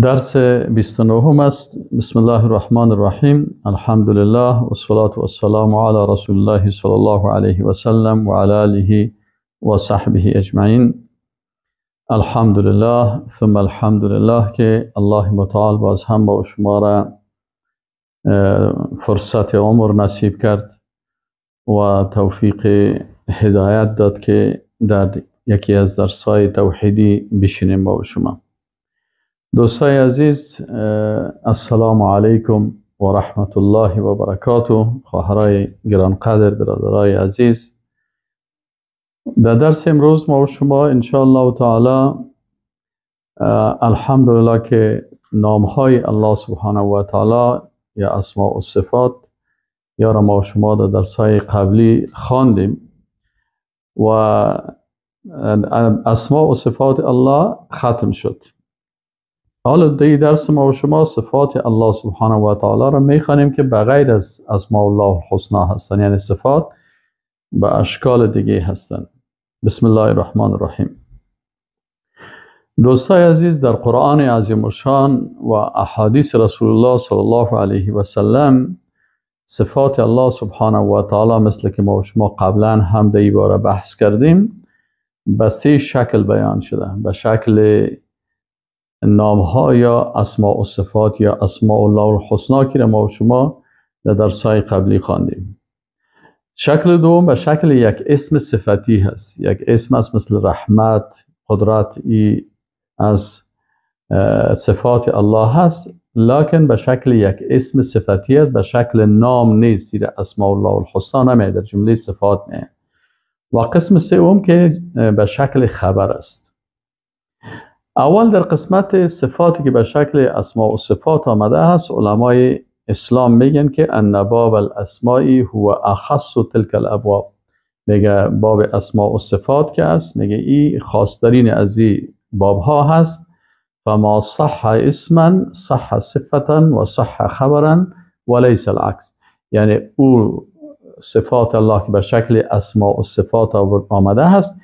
درس 29 است. بسم الله الرحمن الرحیم. الحمد لله و الصلاة والسلام علی رسول الله صلی الله علیه و سلم و علی آله و صحبه اجمعین. الحمد لله ثم الحمد لله که الله متعال باز هم با شما را فرصت عمر نصیب کرد و توفیق هدایت داد که در یکی از درس‌های توحیدی بشینیم با شما. دوستای عزیز، السلام علیکم و رحمت الله و برکاته. خواهرای گرانقدر، برادرای عزیز، در درس امروز ما و شما انشاءالله تعالی الحمدلله که نامهای الله سبحانه و تعالی یا اسماء و صفات یا را ما و شما در درس‌های قبلی خواندیم و اسماء و صفات الله ختم شد. حالا در درس ما و شما صفات الله سبحانه و تعالی را میخوانیم که بغیر از اسماء الله الحسنا هستند، یعنی صفات به اشکال دیگه هستند. بسم الله الرحمن الرحیم. دوستای عزیز، در قرآن عظیم الشان و احادیث رسول الله صلی الله علیه و سلم صفات الله سبحانه و تعالی مثل که ما و شما قبلا هم در این باره بحث کردیم به 3 شکل بیان شده: به شکل نامها یا اسماء و صفات یا اسماء الله الحسنا که ما و شما در درس‌های قبلی خواندیم. شکل دوم به شکل یک اسم صفتی هست. یک اسم است مثل رحمت، قدرت، ای از صفات الله هست، لکن به شکل یک اسم صفتی است، به شکل نام نیست. زیرا اسماء الله الحسنا نمی در جمله صفات نه. و قسم سوم که به شکل خبر است. اول در قسمت صفاتی که به شکل اسماء و صفات آمده هست، علمای اسلام میگن که ان باب الاسماء هو اخص تلك الابواب. میگه باب اسماء و صفات که است، میگه این خاصترین از این باب ها هست. فما صح اسما صح صفتا و صح خبرا وليس العكس. یعنی او صفات الله که به شکل اسماء و صفات آمده هست،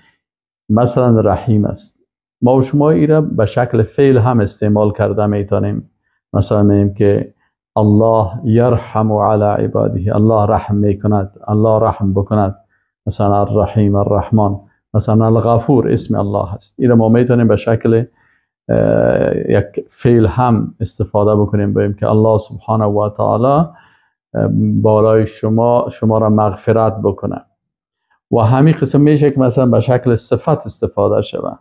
مثلا رحیم است، ما و شما این را به شکل فعل هم استعمال کرده میتونیم. مثلا میگیم که الله یرحم علی عباده، الله رحم میکند، الله رحم بکند. مثلا الرحیم، الرحمن، مثلا الغفور اسم الله هست. این را ما میتونیم به شکل یک فعل هم استفاده بکنیم، بگیم که الله سبحانه و تعالی بالای شما را مغفرت بکنه. و همین قسم میشه که مثلا به شکل صفت استفاده شود.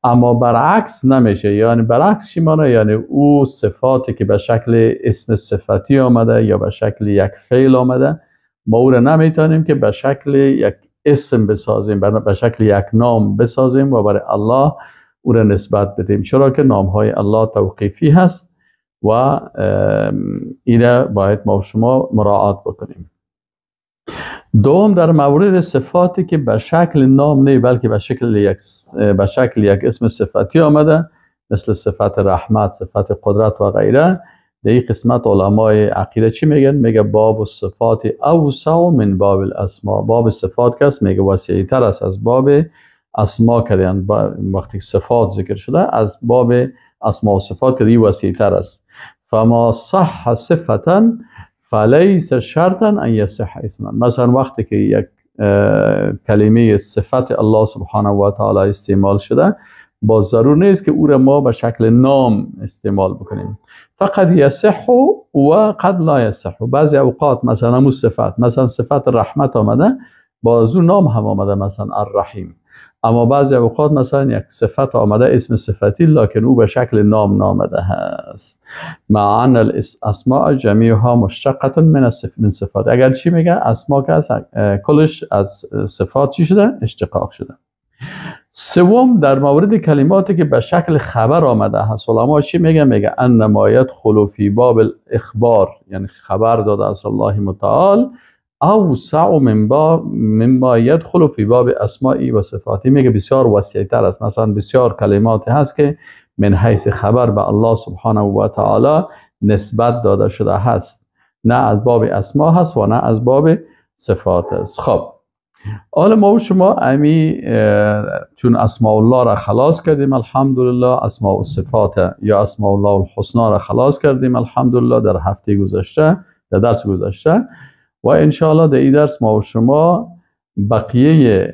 اما برعکس نمیشه. یعنی برعکس چی معنی؟ یعنی او صفاتی که به شکل اسم صفتی آمده یا به شکل یک فعل آمده، ما او را نمیتونیم که به شکل یک اسم بسازیم، به شکل یک نام بسازیم و برای الله او را نسبت بدیم، چرا که نامهای الله توقیفی هست و این را باید ما و شما مراعات بکنیم. دوم، در مورد صفاتی که به شکل نام نه بلکه به شکل یک اسم صفتی آمده، مثل صفت رحمت، صفت قدرت و غیره، در این قسمت علمای عقیده چی میگن؟ میگه باب الصفات اوسع من باب الاسماء. باب صفات کس میگه وسیع تر است از باب اسما کردن. وقتی صفات ذکر شده، از باب اسما و صفات که وسیع تر است. فما صح صفتا فلیس شرطا ان یصح اسما. مثلا وقتی که یک کلمه صفت الله سبحانه و تعالی استعمال شده، با ضرور نیست که او را ما به شکل نام استعمال بکنیم. فقط یصح و قد لا یصح. بعضی اوقات مثلا مو صفت، مثلا صفت رحمت آمده، با زو نام هم آمده، مثلا الرحیم. اما بعضی اوقات مثلا یک صفت آمده اسم صفتی، لکن او به شکل نام نامده هست. مع ان الاسماء جمیعها مشتقه من صفات. اگر چی میگه؟ اسما که کلش از صفات چی شده؟ اشتقاق شده. سوم، در مورد کلماتی که به شکل خبر آمده هست، علما چی میگه؟ میگه ان ما يدخل فی باب الاخبار، یعنی خبر داده از الله متعال، اوسع مما يدخل فی باب اسماء و صفاتی. میگه بسیار وسیع تر است. مثلا بسیار کلماتی هست که من حیث خبر به الله سبحانه و تعالی نسبت داده شده هست، نه از باب اسما هست و نه از باب صفات است. خب حالا ما و شما امی چون اسماء الله را خلاص کردیم الحمدلله، اسماء و صفات یا اسماء الله الحسنا را خلاص کردیم الحمدلله در هفته گذشته، در درس گذشته، و انشاءالله در این درس ما و شما بقیه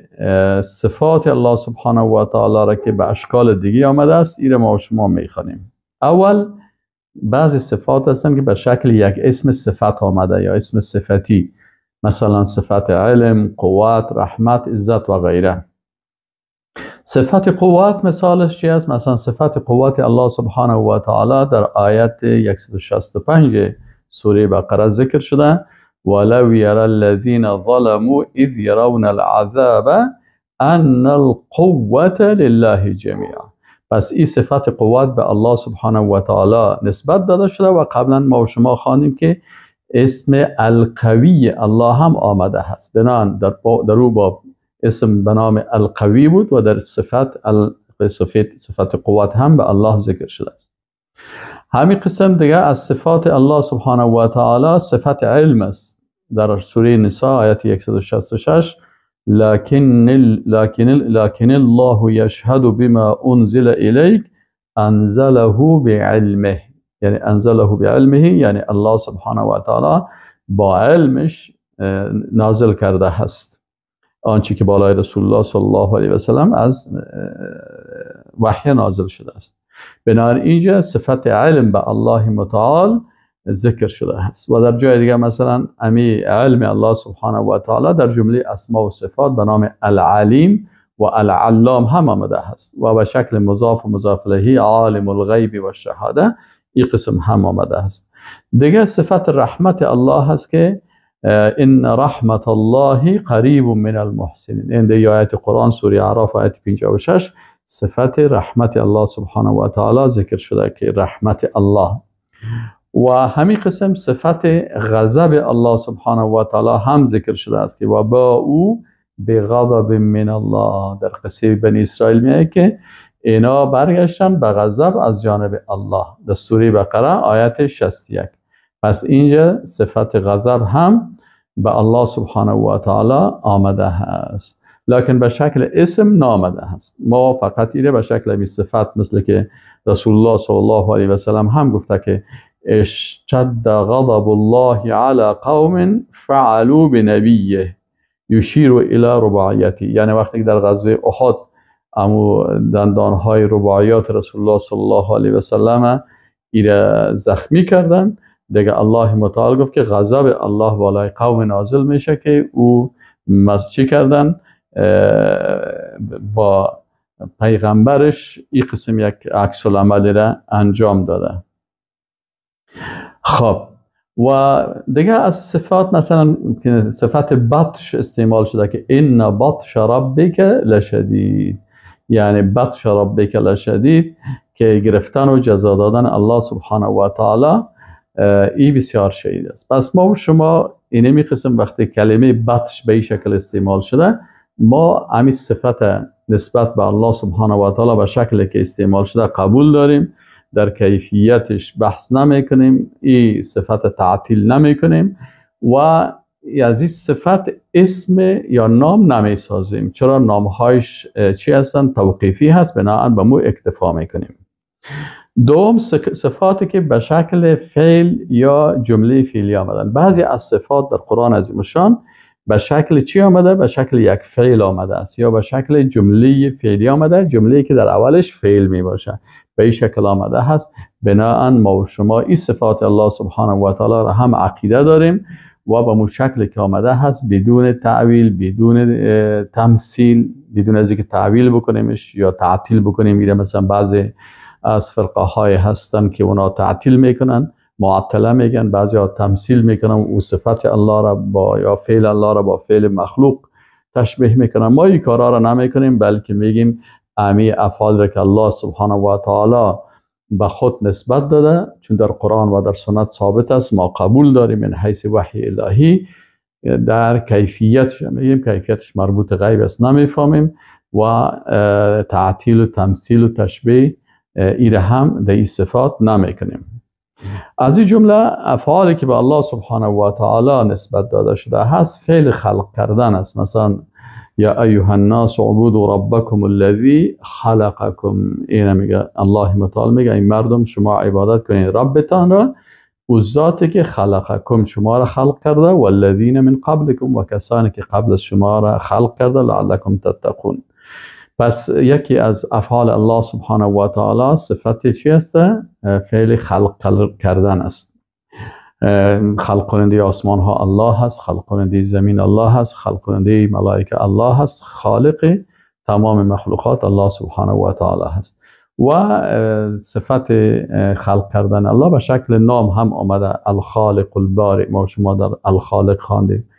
صفات الله سبحانه و تعالی را که به اشکال دیگه آمده است این ما و شما میخوانیم. اول بعضی صفات هستن که به شکل یک اسم صفت آمده یا اسم صفتی، مثلا صفت علم، قوت، رحمت، عزت و غیره. صفت قوت مثالش چی است؟ مثلا صفت قوت الله سبحانه و تعالی در آیت 165 سوره بقره ذکر شده: ولو یری الذین ظلموا اذ یرون العذاب ان القوة لله جمیعا. پس این صفت قوت به الله سبحانه و تعالی نسبت داده شده و قبلا ما و شما خواندیم که اسم القوی الله هم آمده هست. بنان در او باب اسم به نام القوی بود و در صفت قوت هم به الله ذکر شده است. همین قسم دیگه از صفات الله سبحانه و تعالی صفت علم است. در سوره نساء آیت 166 لكن الله يشهد بما انزل الیک انزله بعلمه، یعنی انزله بعلمه، یعنی الله سبحانه و تعالی با علمش نازل کرده هست آنچه که بالای رسول الله صلی الله علیه و سلم از وحی نازل شده است. بنابراین اینجا صفت علم به الله متعال ذکر شده است و در جای دیگه مثلا امی علم الله سبحانه و تعالی در جمله اسماء و صفات به نام العلیم و العلام هم آمده است و به شکل مضاف و مضاف الیه عالم الغیب و شهاده این قسم هم آمده است. دیگه صفت رحمت الله هست که ان رحمت الله قریب من المحسنین. این در آیت قرآن سوره اعراف آیت 56 صفت رحمت الله سبحانه و تعالی ذکر شده که رحمت الله. و همین قسم صفت غضب الله سبحانه و تعالی هم ذکر شده است که و با او به غضب من الله. در قصه بنی اسرائیل میگه که اینا برگشتن به غضب از جانب الله در سوره بقره آیت 61. پس اینجا صفت غضب هم به الله سبحانه و تعالی آمده است، لکن به شکل اسم نامده است. ما فقط اینه به شکل بی صفت، مثل که رسول الله صلی الله علیه و سلم هم گفته که اشتد غضب الله علی قوم فعلوا بنبیه یشیر الی رباعیتی. یعنی وقتی در غزوه احد امو دندانهای رباعیات رسول الله صلی الله علیه و سلم ایره زخمی کردن، دیگه الله متعال گفت که غضب الله بالای قوم نازل میشه که او چی کردن؟ با پیغمبرش این قسم یک عکس العملی را انجام داده. خب و دیگه از صفات مثلا صفت بطش استعمال شده که ان بطش ربک لشدید، یعنی بطش ربک لشدید که گرفتن و جزا دادن الله سبحانه و تعالی این بسیار شدید است. پس ما و شما اینمی قسم وقتی کلمه بطش به این شکل استعمال شده، ما همین صفت نسبت به الله سبحانه و تعالی به شکلی که استعمال شده قبول داریم، در کیفیتش بحث نمی کنیم، این صفت تعطیل نمی کنیم و از این صفت اسم یا نام نمی سازیم. چرا؟ نامهایش چی هستن؟ توقیفی هست، بنابراین به مو اکتفا می کنیم. دوم صفاتی که به شکل فعل یا جمله فعلی آمدن. بعضی از صفات در قرآن عظیم الشان به شکل چی آمده؟ به شکل یک فعل آمده است یا به شکل جمله فعلی آمده، جمله‌ای که در اولش فعل می باشه به این شکل آمده هست. بنابراین ما و شما این صفات الله سبحانه و تعالی را هم عقیده داریم و به مو شکل که آمده هست بدون تعویل، بدون تمثیل، بدون از اینکه تعویل بکنیمش یا تعطیل بکنیم. میره مثلا بعضی از فرقه های هستن که اونا تعطیل میکنن، معطله میگن، بعضی ها تمثیل میکنن و صفت الله را با یا فعل الله را با فعل مخلوق تشبیه میکنن. ما این کارا را نمیکنیم، بلکه میگیم امی افعال را که الله سبحانه و تعالی به خود نسبت داده، چون در قرآن و در سنت ثابت است، ما قبول داریم من حیث وحی الهی. در کیفیتش میگیم کیفیتش مربوط غیب است، نمیفهمیم و تعطیل و تمثیل و تشبیه ایره هم در این صفات نمیکنیم. از این جمله افعالی که به الله سبحانه و تعالی نسبت داده شده هست فعل خلق کردن است. مثلا یا ایها الناس اعبدوا ربکم الذی خلقکم. این میگه الله متعال میگه این مردم شما عبادت کنید ربتان را، او ذاتی که خلقکم شما را خلق کرده، والذین من قبلکم و کسانی که قبل شما را خلق کرده، لعلکم تتقون. پس یکی از افعال الله سبحانه و تعالی صفت چی است؟ فعل خلق کردن است. خلق کننده آسمان ها الله هست، خلق کننده زمین الله هست، خلق کننده ملائکه الله هست، خالق تمام مخلوقات الله سبحانه و تعالی هست. و صفت خلق کردن الله به شکل نام هم آمده، الخالق البارئ، ما شما در الخالق خواندیم،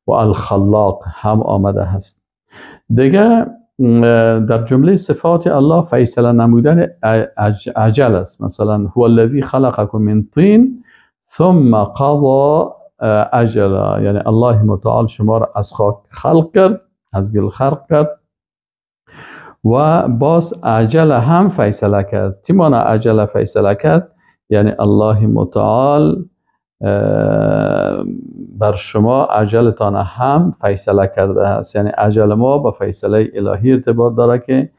و الخلاق هم آمده هست. دیگه در جمله صفات الله فیصله نمودن عجل است. مثلا هو الذی خلقکم من طین ثم قضا اجلا، یعنی الله متعال شما را از خاک خلق کرد، از گل خلق کرد و باز عجل هم فیصله کرد. چی معنی عجل فیصله کرد؟ یعنی الله متعال بر شما عجلتان هم فیصله کرده است. یعنی عجل ما با فیصله الهی ارتباط داره که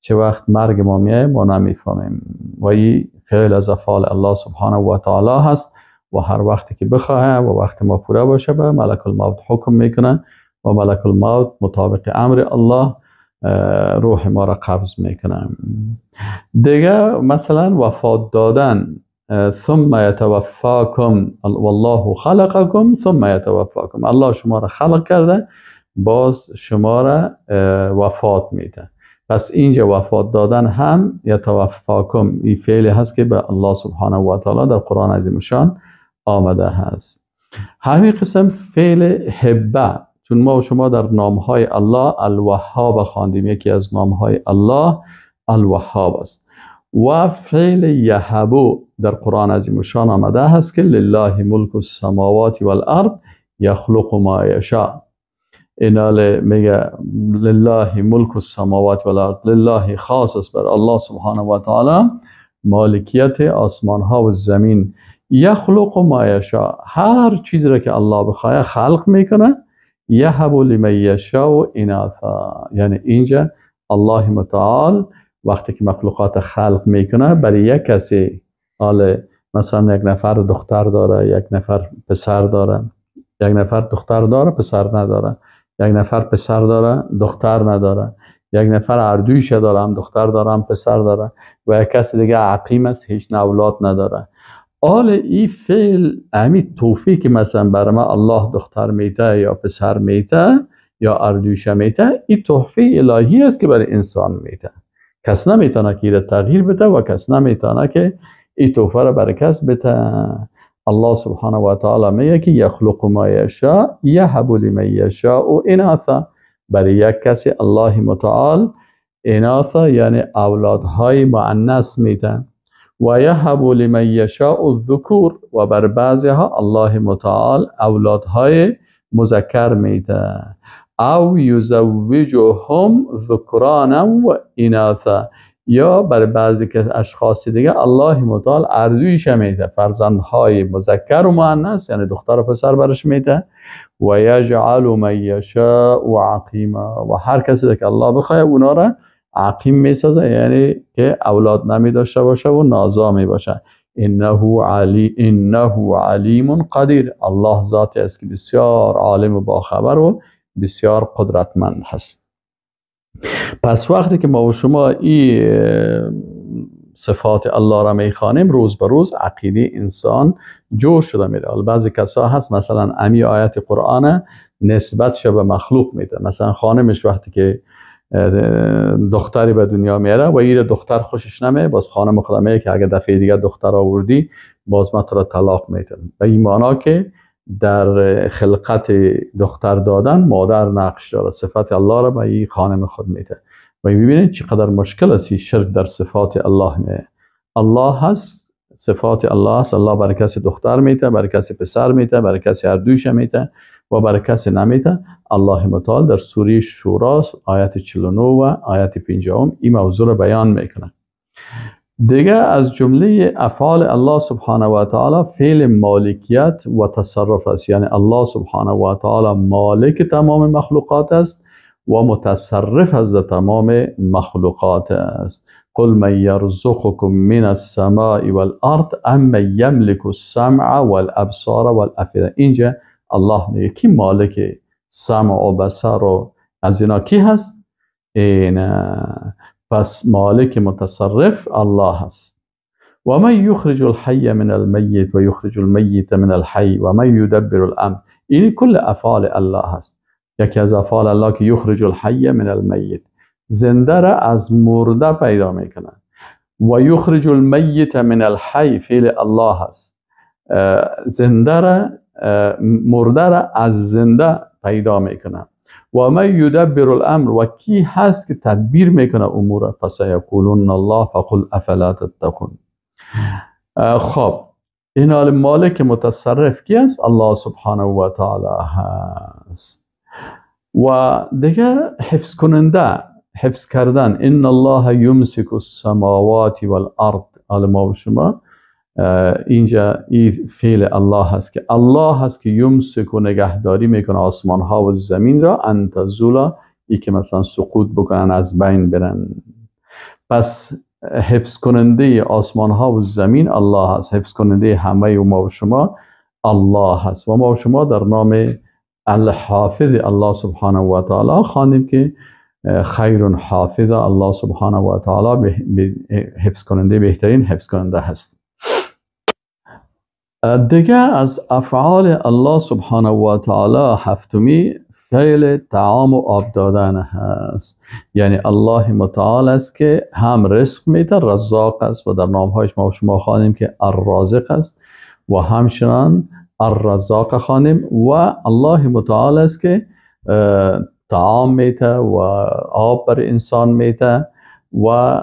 چه وقت مرگ ما میایه ما نمیفهمیم، و این فعل از افعال الله سبحانه و تعالی هست و هر وقتی که بخواه و وقت ما پوره باشه به ملک الموت حکم میکنه و ملک الموت مطابق امر الله روح ما را قبض میکنه. دیگه مثلا وفات دادن، ثم یتوفاکم والله خلقکم ثم یتوفاکم، الله شما را خلق کرده باز شما را وفات میده. پس اینجا وفات دادن هم یتوفاکم این فعلی هست که به الله سبحانه و تعالی در قرآن عظیم شان آمده هست. همین قسم فعل حبه، چون ما و شما در نامهای الله الوهاب خواندیم، یکی از نامهای الله الوهاب است. و فعل یهبو در قرآن عظیم شان آمده هست که لله ملک السماوات والارض یخلق ما یشاء. اینال میگه لله ملک السماوات والارض، لله خاص است بر الله سبحانه و تعالی مالکیت آسمان ها و زمین، یخلق ما یشاء، هر چیزی را که الله بخواه خلق میکنه، یهب لمن یشاء اناثا، یعنی اینجا الله متعال وقتی که مخلوقات خلق میکنه برای یک کسی، مثلا یک نفر دختر داره، یک نفر پسر داره، یک نفر دختر داره پسر نداره، یک نفر پسر داره دختر نداره، یک نفر اردویش داره هم دختر داره هم پسر داره، و یک کسی دیگه عقیم است هیچ اولاد نداره. این فعل امی توفیق که مثلا برای ما الله دختر میته یا پسر میته یا اردویش میته، این تحفه الهی است که برای انسان میته. کس نمیتونه که ایره تغییر بده و کس نمیتونه که این تحفه را برای کس بده. الله سبحانه و تعالی میگه که یخلق ما یشاء یهب لمن یشاء اناثا، برای یک کسی الله متعال اناثا یعنی اولادهای مؤنث میده، و یهب لمن یشاء الذکور، و بر بعضی ها الله متعال اولادهای مذکر میده. او یزوجهم ذکرانا و اناثا، یا بر بعضی که اشخاص دیگه الله متعال اردویش میده، فرزندهای مذکر و مؤنث یعنی دختر و پسر برش میده. و یجعل من یشاء عقیما، و هر کسی که الله بخواه اونا را عقیم میسازه، یعنی که اولاد نمی داشته باشه و نازا می باشه. انه علیم قدیر، الله ذاتی است که بسیار عالم و باخبر و بسیار قدرتمند هست. پس وقتی که ما و شما این صفات الله را میخوانیم، روز به روز عقیده انسان جور شده میره. بعضی کسا هست مثلا امی آیت قرآن نسبت به مخلوق میده، مثلا خانمش وقتی که دختری به دنیا میاره و این دختر خوشش نمیه، باز خانم خدا میگه که اگه دفعه دیگه دختر آوردی باز من تو را طلاق میدم. و این معنا که در خلقت دختر دادن مادر نقش داره، صفات الله را به این خانم خود میده. و ببینید چقدر مشکل است شرک در صفات الله میه. الله هست، صفات الله هست، الله برای کسی دختر میده، برای کسی پسر میده، برای کسی هر دویش میده و برای کسی نمیده. الله متعال در سوره شورا آیت 49 و آیت 50 این موضوع را بیان میکنه. دیگه از جمله افعال الله سبحانه و تعالی فعل مالکیت و تصرف است، یعنی الله سبحانه و تعالی مالک تمام مخلوقات است و متصرف از تمام مخلوقات است. قل من یرزقکم من السماء والارض ام من یملک السمع والابصار والافئده. اینجا الله میگه کی مالک سمع و بصر و از اینا کی هست؟ این پس مالک متصرف الله هست. و من یخرج الحی من المیت و یخرج المیت من الحی و من یدبر الامر. این کل افعال الله هست. یکی از افعال الله که یخرج الحی من المیت، زنده را از مرده پیدا میکنه. و یخرج المیت من الحی فعل الله هست. زنده را مرده را از زنده پیدا میکنه. و من یدبر الامر، و کی هست که تدبیر میکنه امور؟ فسیقولون الله فقل افلا تتقون. خب این حال مالک متصرف کی است؟ الله سبحانه و تعالی هست. و دیگه حفظ کننده، حفظ کردن. ان الله یمسک السماوات والارض. حال ما و شما اینجا این فعل الله هست که الله هست که یمسک و نگهداری میکنه آسمان ها و زمین را، ان تزولا، ای که مثلا سقوط بکنن، از بین برن. پس حفظ کننده آسمان ها و زمین الله هست. حفظ کننده همه و ما و شما الله هست. و ما و شما در نام الحافظ الله سبحانه و تعالی خواندیم که خیر حافظ الله سبحانه و تعالی حفظ کننده، بهترین حفظ کننده هست. دیگه از افعال الله سبحانه و تعالی هفتمی فعل طعام و آب دادن هست. یعنی الله متعال است که هم رزق میده، رزاق است و در نامهایش ما و شما خوانیم که الرازق است و همچنان الرزاق خوانیم. و الله متعال است که طعام میده و آب بر انسان میده و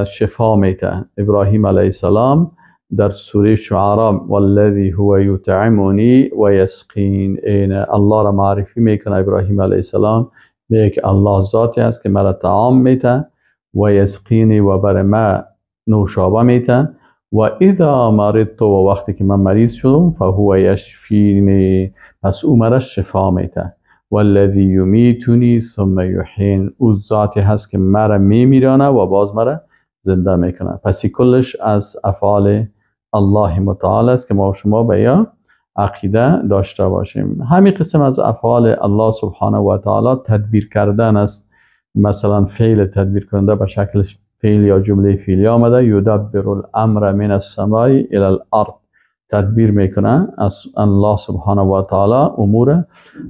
شفا میده. ابراهیم علیه السلام در سوره شعراء والذی هو یطعمنی و یسقین، این الله را معرفی میکنه. ابراهیم علیه السلام میگه که الله ذاتی است که مرا طعام میده و یسقینی و بر ما نوشابه میده. و اذا مرضت، و وقتی که من مریض شدم، فهو یشفینی، پس او مرا شفا میده. والذی یمیتنی ثم یحیین، او ذاتی هست که مرا میمیرانه و باز مرا زنده میکنه. پس کلش از افعال الله متعال است که ما و شما به یا عقیده داشته باشیم. همین قسم از افعال الله سبحانه و تعالی تدبیر کردن است. مثلا فعل تدبیر کننده به شکل فعل یا جمله فعلی آمده. یدبر الامر من السماء الی الارض، تدبیر میکنه از الله سبحانه و تعالی امور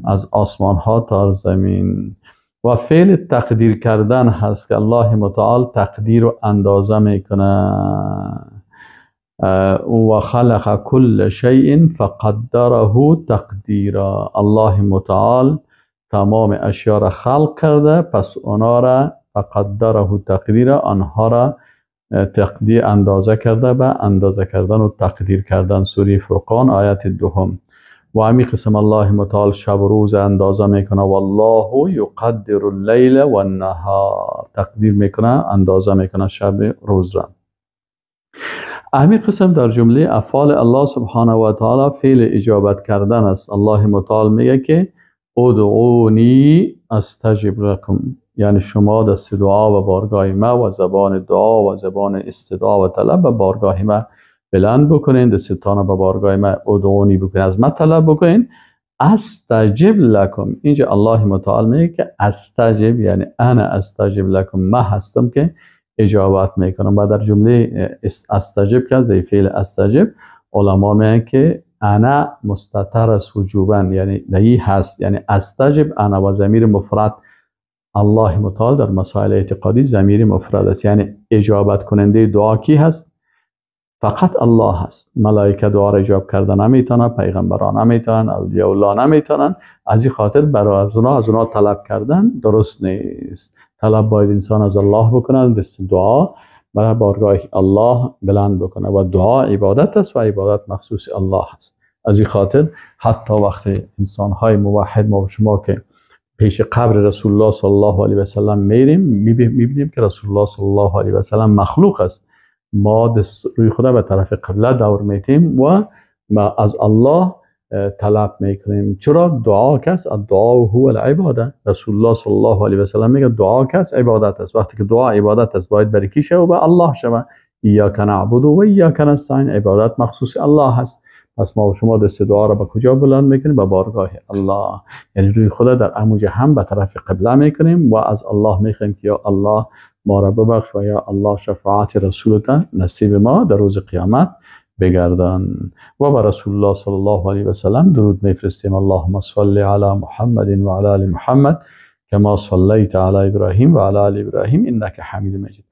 از آسمان ها تا زمین. و فعل تقدیر کردن هست که الله متعال تقدیر و اندازه میکنه. و خلق کل شیء فقدره تقدیرا. الله متعال تمام اشیا را خلق کرده، پس آنها را فقدره تقدیرا، آنها را تقدیر اندازه کرده به اندازه کردن و تقدیر کردن. سوره فرقان آیت 2. و همین قسم الله متعال شب و روز اندازه میکنه. والله یقدر اللیل و النهار، تقدیر میکنه، اندازه میکنه شب روز را. همین قسم در جمله افعال الله سبحانه و تعالی فعل اجابت کردن است. الله متعال میگه که ادعونی استجب لکم، یعنی شما دست دعا و بارگاه ما و زبان دعا و زبان استدعا و طلب به بارگاه ما بلند بکنین، دستتان به بارگاه ما ادعونی بکنین، از ما طلب بکنین. استجب لکم، اینجا الله متعال میگه که استجب یعنی انا استجب لکم، ما هستم که اجابت میکنم. و در جمله استجب که از فعل استجب علما میگن که انا مستتر است وجوبا، یعنی نهی هست، یعنی استجب انا و ضمیر مفرد. الله متعال در مسائل اعتقادی ضمیر مفرد است، یعنی اجابت کننده دعا کی هست؟ فقط الله هست. ملائکه دعا را اجاب کردن نمیتونن، پیغمبران نمیتونن، اولیاء الله نمیتونن. از این خاطر برای از اونها طلب کردن درست نیست. طلب باید انسان از الله بکنه، دست دعا و بارگاه الله بلند بکنه. و دعا عبادت است و عبادت مخصوص الله است. از این خاطر حتی وقتی انسان های موحد ما و شما که پیش قبر رسول الله صلی الله علیه و سلم میریم، میبینیم که رسول الله صلی الله علیه و سلم مخلوق است. ما روی خدا به طرف قبله دور میتیم و ما از الله طلب میکنیم. چرا؟ دعا کس الدعا هو العباده. رسول الله صلی الله علیه و سلم میگه دعا کس عبادت است. وقتی که دعا عبادت است باید برای کی شود؟ به الله شود. ایاک نعبد و ایاک نستعین. عبادت مخصوص الله است. پس ما و شما دست دعا را به کجا بلند میکنیم؟ به بارگاه الله. یعنی روی خدا در اموج هم به طرف قبله میکنیم و از الله میخوایم که یا الله ما را ببخش و یا الله شفاعت رسولت نصیب ما در روز قیامت بگردان. و بر رسول الله صلی الله علیه و سلم درود میفرستیم. اللهم صل علی محمد و علی آل محمد کما صلیت علی ابراهیم و علی آل ابراهیم انک حمید مجید.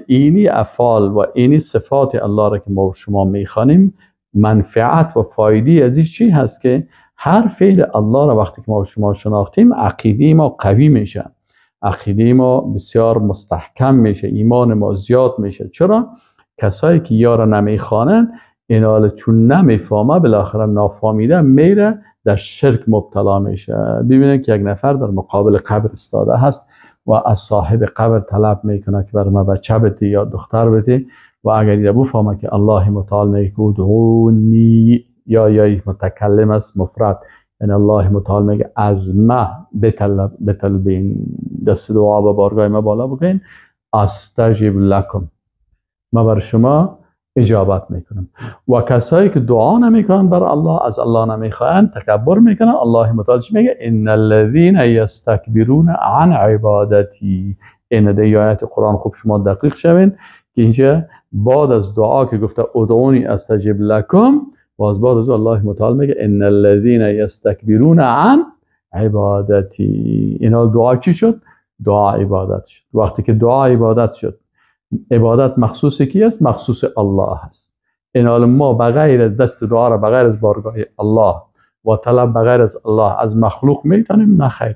اینی افعال و اینی صفات الله را که ما شما میخوانیم، منفعت و فایده از این چی هست که هر فعل الله را وقتی که ما شما شناختیم عقیده ما قوی میشه، عقیده ما بسیار مستحکم میشه، ایمان ما زیاد میشه. چرا؟ کسایی که یارا نمیخوانن اینال چون نمیفهمه بالاخره نافهمیده میره در شرک مبتلا میشه. ببینید که یک نفر در مقابل قبر استاده هست و از صاحب قبر طلب میکنه که بر ما بچه بده یا دختر بده و اگر این بفهمه که الله متعال میگه ادعونی یا متکلم است مفرد، یعنی الله متعال میگه از ما بطلبین، دست دعا به بارگاه ما بالا بگین، استجب لکم، ما بر شما اجابت میکنم. و کسایی که دعا نمیکنن بر الله، از الله نمیخوان، تکبر میکنن، الله متعال میگه ان الذين يستكبرون عن عبادتي. این در آیات قرآن خوب شما دقیق شوین که اینجا بعد از دعا که گفته ادعونی استجب لکم، باز بعد از الله متعال میگه ان الذين يستكبرون عن عبادتي. اینا دعا چی شد؟ دعا عبادت شد. وقتی که دعا عبادت شد، عبادت مخصوص کی است؟ مخصوص الله است. این حال ما بغیر دست دعا را بغیر از بارگاه الله و طلب بغیر از الله از مخلوق میتونیم؟ نه خیر.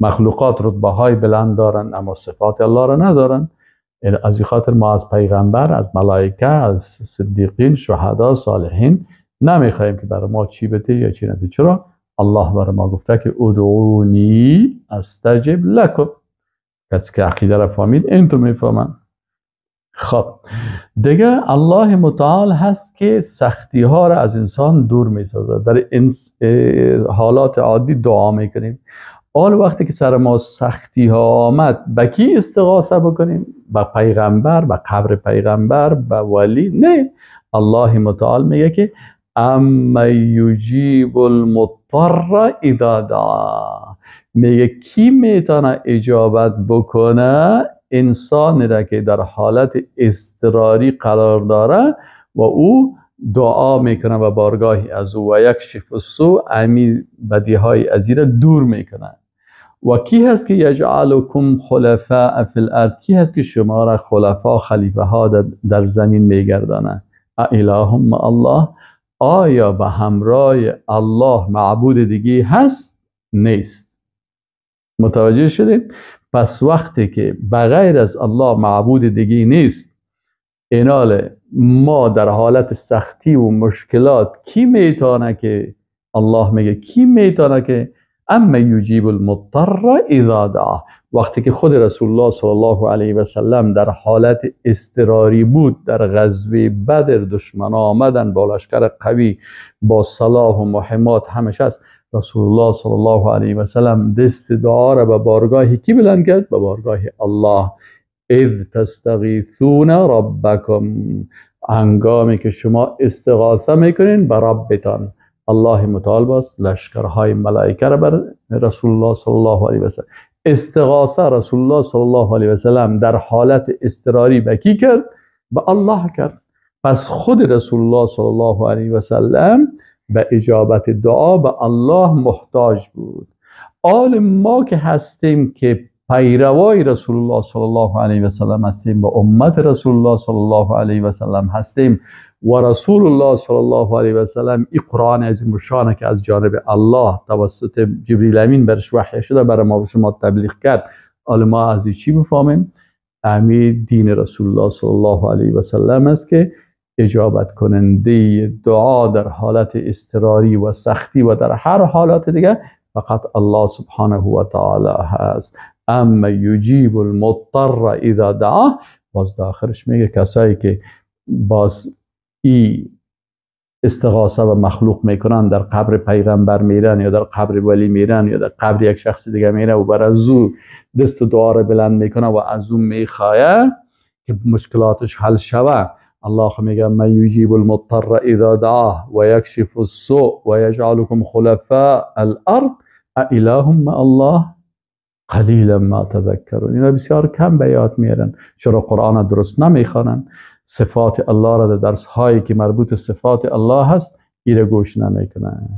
مخلوقات رتبه های بلند دارن اما صفات الله را ندارن. از این خاطر ما از پیغمبر، از ملائکه، از صدیقین، شهدا، صالحین نمیخوایم که برای ما چی بده یا چی نده. چرا؟ الله برای ما گفته که ادعونی استجب لکم. کسی که عقیده را فهمید اینطور میفهمن. خب دیگه الله متعال هست که سختی ها را از انسان دور میسازه. در حالات عادی دعا میکنیم، حال وقتی که سر ما سختی ها آمد به کی استغاثه بکنیم؟ به پیغمبر، به قبر پیغمبر، به ولی؟ نه. الله متعال میگه که اما یجیب المضطر اذا دعا. میگه کی میتونه اجابت بکنه انسانی را که در حالت اضطراری قرار داره و او دعا میکنه و بارگاهی از او و یکشف السوء، امی بدی های از این را دور میکنه. و کی هست که یجعلکم خلفاء فی الارض؟ کی هست که شما را خلفا، خلیفه ها در زمین میگردانه؟ اله مع الله؟ آیا به همراه الله معبود دیگه هست؟ نیست. متوجه شدید؟ پس وقتی که بغیر از الله معبود دیگه نیست، اینال ما در حالت سختی و مشکلات کی میتونه که الله میگه کی میتونه که اما یجیب المضطر اذا دعا. وقتی که خود رسول الله صلی الله علیه و سلم در حالت اضطراری بود، در غزوه بدر دشمن آمدن با لشکر قوی با سلاح و مهمات همش است، رسول الله صلی الله علیه و سلم دست دعا را به بارگاه کی بلند کرد؟ به بارگاه الله. اذ تستغیثون ربکم، هنگامی که شما استغاثه میکنین به ربتان. الله متعال باز لشکرهای ملائکه را بر رسول الله صلی الله علیه و سلم. استغاثه رسول الله صلی الله علیه و سلم در حالت اضطراری به کی کرد؟ به الله کرد. پس خود رسول الله صلی الله علیه و سلم به اجابت دعا به الله محتاج بود. آل ما که هستیم که پیروای رسول الله صلی الله علیه و سلم هستیم، با امت رسول الله صلی الله علیه و سلم هستیم و رسول الله صلی الله علیه و سلم این قرآن عظیم الشان که از جانب الله توسط جبریل امین برش وحی شده برای ما و شما تبلیغ کرد، آل ما از این چی بفهمیم؟ امی دین رسول الله صلی الله علیه و سلم است که اجابت کننده دعا در حالت اضطراری و سختی و در هر حالات دیگه فقط الله سبحانه و تعالی هست. اما یجیب المضطر اذا دعا، باز داخلش میگه کسایی که باز ای استغاثه و مخلوق میکنن، در قبر پیغمبر میرن یا در قبر ولی میرن یا در قبر یک شخص دیگه میره و بر از او دست و دعا رو بلند میکنه و از او میخواه که مشکلاتش حل شوه. الله میگه من یجیب المضطر اذا دعاه و یکشف السوء و یجعلکم خلفاء الارض اله مع الله قلیلا ما تذکرون. اینا بسیار کم به یاد میارن، چرا قرآن درست نمیخوانن، صفات الله را در درس هایی که مربوط صفات الله هست ایره گوش نمیکنن.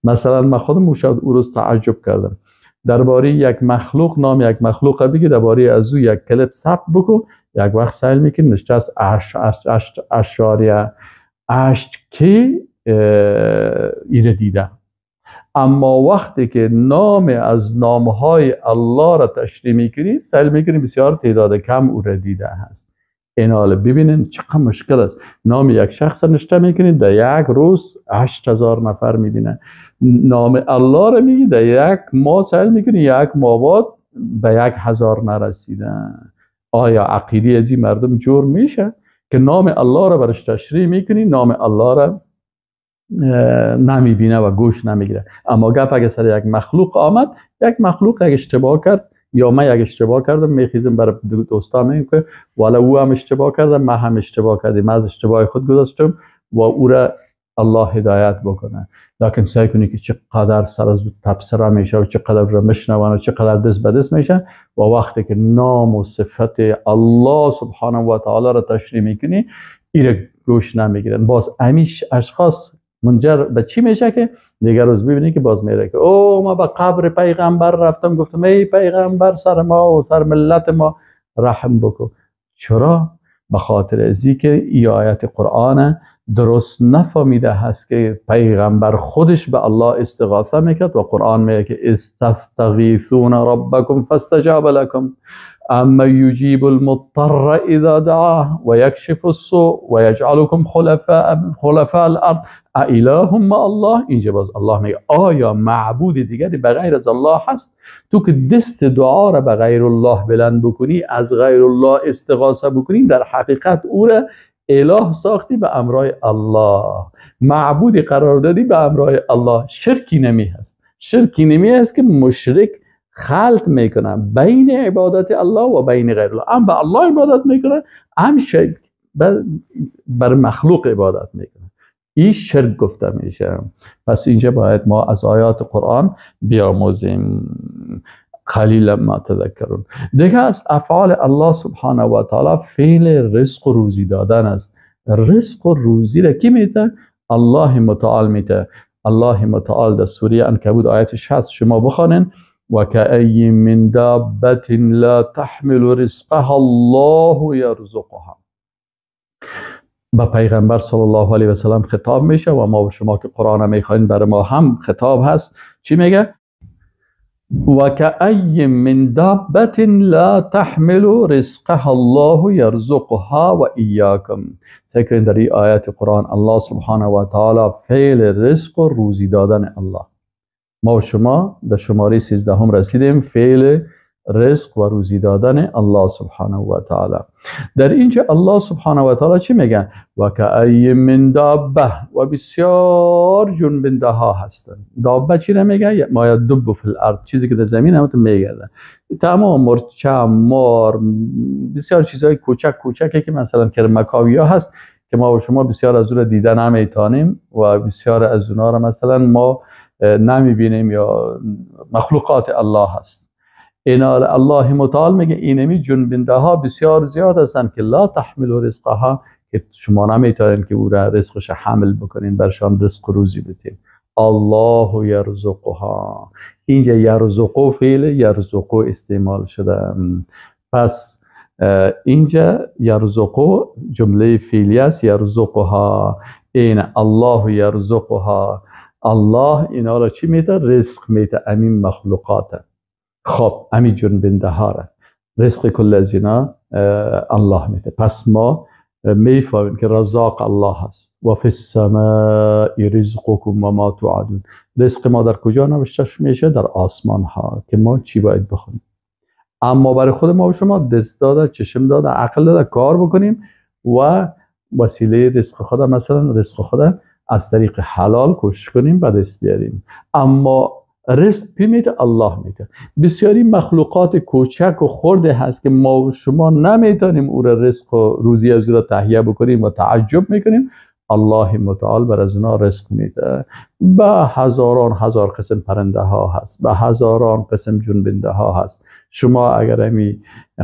مثلا من خودم شاید او روز تعجب کردم درباره یک مخلوق، نام یک مخلوق بگی، درباره از او یک کلیپ ثبت بکو، یک وقت سایل میکنی نشته از اشاریه اشت که ایره دیده. اما وقتی که نام از نامهای الله را تشریح میکنی سایل میکنی بسیار تعداد کم او را دیده هست. این حال ببینین چقدر مشکل است. نام یک شخص نشته میکنید در یک روز 8000 نفر میبینه. نام الله را میگی در یک ماه سایل میکنی یک ماه بعد به 1000 نرسیده. آیا عقیده از این مردم جور میشه که نام الله را برش تشریح میکنی نام الله را نمیبینه و گوش نمیگیره؟ اما گپ اگه سر یک مخلوق آمد، یک مخلوق اگه اشتباه کرد یا من یک اشتباه کردم میخیزم برای دوستا میگم که والا او هم اشتباه کردم من هم اشتباه کردم، من از اشتباه خود گذاشتم و او را الله هدایت بکنه. لکن سعی کنی که چقدر سر از تبصره میشه و چقدر را میشنون و چقدر دست به دست میشه و وقتی که نام و صفت الله سبحانه و تعالی را تشریح میکنی ایره گوش نمیگیرن. باز امیش اشخاص منجر به چی میشه که دیگر روز ببینی که باز میره که او ما به قبر پیغمبر رفتم گفتم ای پیغمبر سر ما و سر ملت ما رحم بکن. چرا؟ به خاطر ازی که ای آیت قرآن درست نفهمیده هست که پیغمبر خودش به الله استغاثه میکرد و قرآن میگه که استغیثون ربکم فاستجاب لکم اما یجیب المضطر اذا دعاه و یکشف السوء و یجعلکم خلفاء الارض اله مع الله. اینجا باز الله میگه آیا معبود دیگری بغیر از الله هست؟ تو که دست دعا را به غیر الله بلند بکنی، از غیر الله استغاثه بکنی، در حقیقت او را اله ساختی به امرای الله، معبود قرار دادی به امرای الله. شرکی نمی هست، شرکی نمی هست که مشرک خلط میکنه بین عبادت الله و بین غیر الله. هم به الله عبادت میکنه، هم شرک بر مخلوق عبادت میکنه. این شرک گفته میشه. پس اینجا باید ما از آیات قرآن بیاموزیم. قلیلا ما تذکرون. دیگه از افعال الله سبحانه و تعالی فعل رزق و روزی دادن است. رزق و روزی را کی میده؟ الله متعال میده. الله متعال در سوره عنکبوت آیت 60 شما بخوانین و کأی من دابة لا تحمل رزقها الله یرزقها. با پیغمبر صلی الله علیه و سلم خطاب میشه و ما و شما که قرآن میخواین برای ما هم خطاب هست. چی میگه؟ و کأی من دابة لا تحمل رزقها الله یرزقها و ایاکم. سیکن در این آیت قرآن الله سبحانه و تعالی فعل رزق و روزی دادن الله. ما و شما در شماره 13 هم رسیدیم، فعل رزق و روزی دادن الله سبحانه و تعالی. در اینجا الله سبحانه و تعالی چی میگه؟ و کأی من دابه، و بسیار جنبنده ها هستن. دابه چی نمیگه؟ ما یدب فی الارض، چیزی که در زمین همون میگرده. تمام مرچ، مار، بسیار چیزهای کوچک کوچکی که مثلا کرمکاوی ها هست که ما و شما بسیار از اون را دیدن نمیتونیم و بسیار از اونها را مثلا ما نمیبینیم یا مخلوقات الله هست. اینا الله متعال میگه اینمی جنبنده ها بسیار زیاد هستن که لا تحمل رزقها، که شما نمیتونین که او را رزقش حمل بکنین، برشان رزق روزی بدین. الله یرزقها. اینجا یرزقو فعل یرزقو استعمال شده. پس اینجا یرزقو جمله فعلی است، یرزقها. این الله یرزقها، الله اینا را چی میده؟ رزق میده امین مخلوقات. خب امین جنبنده ها را رزق کل از اینا الله میده. پس ما میفهمیم که رزاق الله هست. و فی السماء رزقکم و ما توعدون. رزق ما در کجا نوشته میشه؟ در آسمان ها، که ما چی باید بخونیم. اما برای خود ما و شما دست داده، چشم داده، عقل داده کار بکنیم و وسیله رزق خدا، مثلا رزق خدا از طریق حلال کوشش کنیم به دست بیاریم. اما رزق کی میده؟ الله میده. بسیاری مخلوقات کوچک و خرده هست که ما و شما نمیتونیم او را رزق و روزی از او را تهیه بکنیم و تعجب میکنیم. الله متعال بر از اونا رزق میده. به هزاران هزار قسم پرنده ها هست، به هزاران قسم جنبنده ها هست. شما اگر همی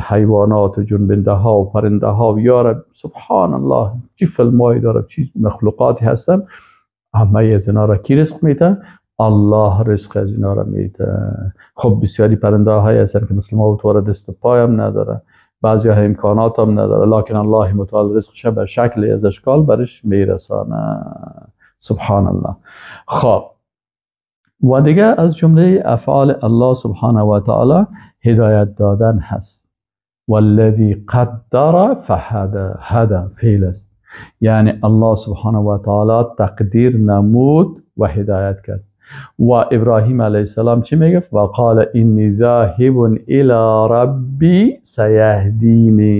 حیوانات و جنبنده ها و پرنده ها و یارب سبحان الله چی فلمایی داره، چی مخلوقاتی هستن، همه از اینا را کی رزق میده؟ الله رزق از اینا را میده. خب بسیاری پرنده هایی هستن که مثل ما بطور دست پای هم نداره، بعضی ها امکانات هم نداره، لکن الله متعال رزقش به شکل از اشکال برش میرسانه. سبحان الله. خب و دیگه از جمله افعال الله سبحانه و تعالی هدایت دادن هست. والذی قدر فهدى فعل است، یعنی الله سبحانه و تعالی تقدیر نمود و هدایت کرد. و ابراهیم علیه السلام چی میگه؟ و قال اینی ذاهب الی ربی سیهدینی،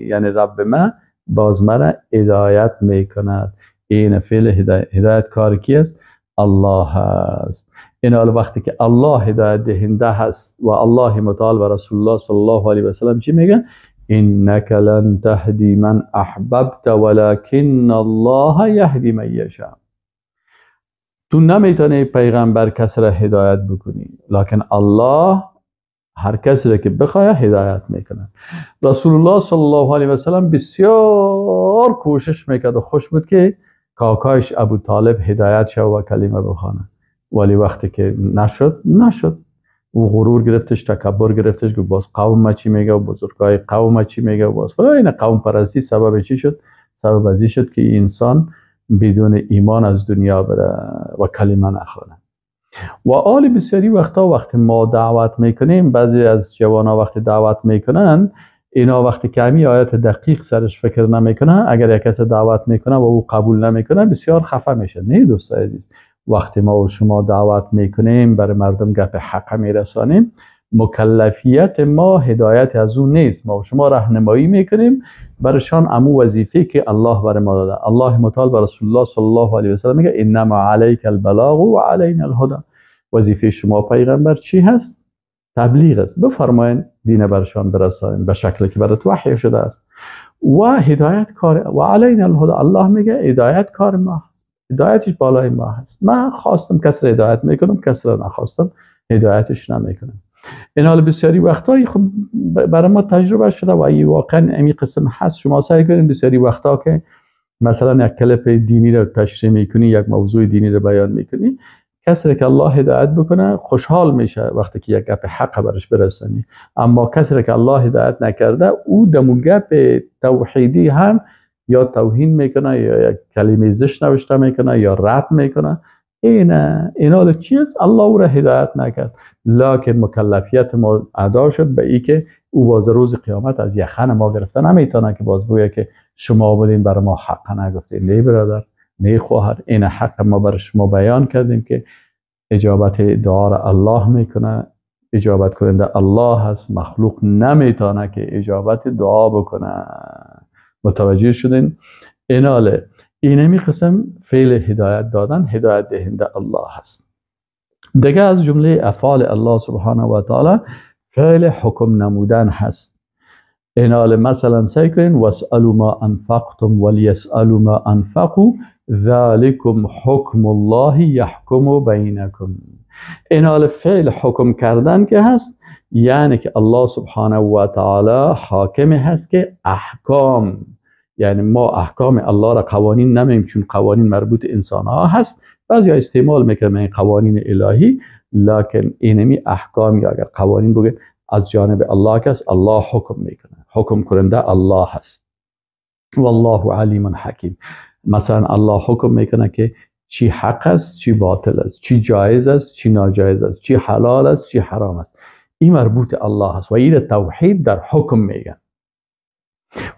یعنی رب من باز مرا هدایت میکند. این فعل هدایت کار کی است؟ الله هست. این حال وقتی که الله هدایت دهنده هست و الله متعال و رسول الله صلی الله علیه و سلم چی میگه؟ انک لن تهدی من احببت ولکن الله یهدی من یشاء. تو نمیتونی پیغمبر کس را هدایت بکنی، لکن الله هر کسی را که بخواه هدایت میکنه. رسول الله صلی الله علیه و سلم بسیار کوشش میکرد و خوش بود که کاکایش ابو طالب هدایت شد و کلمه بخوانه، ولی وقتی که نشد و غرور گرفتش، تکبر گرفتش که باز قوم ما چی میگه و بزرگای قوم ما چی میگه و باز این قوم پرستی سبب چی شد؟ سبب ازی شد که انسان بدون ایمان از دنیا بره و کلمه نخونه. و آل بسیاری وقتی ما دعوت میکنیم، بعضی از جوانا وقتی دعوت میکنن اینا وقتی که همی آیت دقیق سرش فکر نمیکنن، اگر یک کس دعوت میکنه و او قبول نمیکنه بسیار خفه میشه. نه دوستای عزیز، وقتی ما و شما دعوت میکنیم برای مردم گپ حق میرسانیم، مکلفیت ما هدایت از اون نیست، ما و شما راهنمایی میکنیم برشان امو وظیفه که الله بر ما داده. الله متعال بر رسول الله صلی الله علیه و سلم میگه انما علیک البلاغ و علینا الهدى. وظیفه شما پیغمبر چی هست؟ تبلیغ است. بفرمایید دین برشان برسانید به شکلی که برات وحی شده است. و هدایت کار و علینا الهدى، الله میگه هدایت کار ما، هدایتش بالای ما هست. من خواستم کس را هدایت میکنم، کس را نخواستم هدایتش نمیکنم. این حال بسیاری وقتایی خب برای ما تجربه شده و این واقعا امی قسم هست. شما سعی کنید بسیاری وقتا که مثلا یک کلپ دینی رو تشریح میکنی، یک موضوع دینی رو بیان میکنی، کسی که الله هدایت بکنه خوشحال میشه وقتی که یک گپ حق برش برسانی. اما کسی که الله هدایت نکرده او دمو گپ توحیدی هم یا توهین میکنه یا یک کلمه زشت نوشته میکنه یا رد میکنه. اینا چیست؟ الله او را هدایت نکرد، لکن مکلفیت ما ادا شد به ای که او باز روز قیامت از یخن ما گرفته نمیتونه که باز بویه که شما بودین برای ما حق نگفتین. نه برادر، نه خواهر، این حق ما برای شما بیان کردیم که اجابت دعا را الله میکنه، اجابت کننده الله هست، مخلوق نمیتونه که اجابت دعا بکنه. متوجه شدین؟ ایناله اینمی قسم فعل هدایت دادن هدایت دهنده الله هست. دیگه از جمله افعال الله سبحانه و تعالی فعل حکم نمودن هست. اینال مثلا سعی کنین واسألوا ما انفقتم ولیسألوا ما انفقوا ذالکم حکم الله یحکم بینکم. اینال فعل حکم کردن که هست، یعنی که الله سبحانه و تعالی حاکم هست که احکام، یعنی ما احکام الله را قوانین نمیم چون قوانین مربوط انسان ها هست. بعضی ها استعمال میکنن این قوانین الهی، لکن اینمی احکام یا اگر قوانین بگید از جانب الله کس الله حکم میکنه، حکم کننده الله هست. والله علیم حکیم. مثلا الله حکم میکنه که چی حق است، چی باطل است، چی جایز است، چی ناجایز است، چی حلال است، چی حرام است. این مربوط الله هست و این توحید در حکم میگن.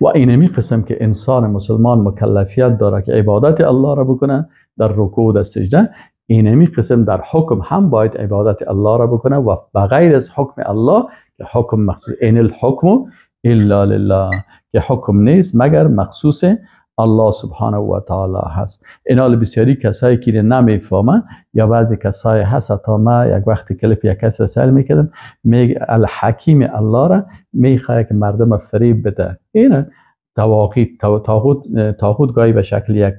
و اینمی قسم که انسان مسلمان مکلفیت داره که عبادت الله را بکنه در رکوع و سجده، اینمی قسم در حکم هم باید عبادت الله را بکنه و بغیر از حکم الله که حکم مخصوص این الحکم الا لله، که حکم نیست مگر مخصوص الله سبحانه و تعالی هست. اینا بسیاری کسایی که نمیفهمن یا بعضی کسایی هست تا ما یک وقت کلیپ یک کس رسال میکردم میگه الحکیم الله را میخواه که مردم فریب بده. این طاغوت گاهی به شکل یک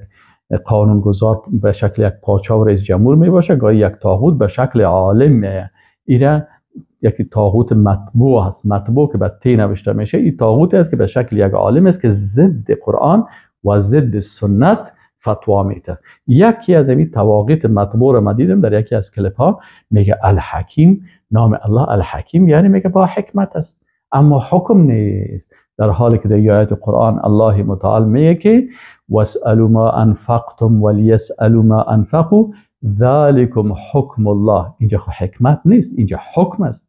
قانونگذار به شکل یک پادشاه و رئیس جمهور می باشه، گاهی یک طاغوت به شکل عالم میه. اینا یکی طاغوت مطبوع هست، مطبوع که به تی نوشته میشه. این طاغوت است که به شکل یک عالم است که ضد قرآن و ضد سنت فتوا میده. یکی از این طواغیت مطبوع را ما دیدم در یکی از کلیپ ها، میگه الحکیم، نام الله الحکیم یعنی میگه با حکمت است، اما حکم نیست. در حالی که در آیات قرآن الله متعال میگه که واسألوا ما انفقتم وليسألوا ما انفقوا ذلكم حکم الله. اینجا حکمت نیست، اینجا حکم است،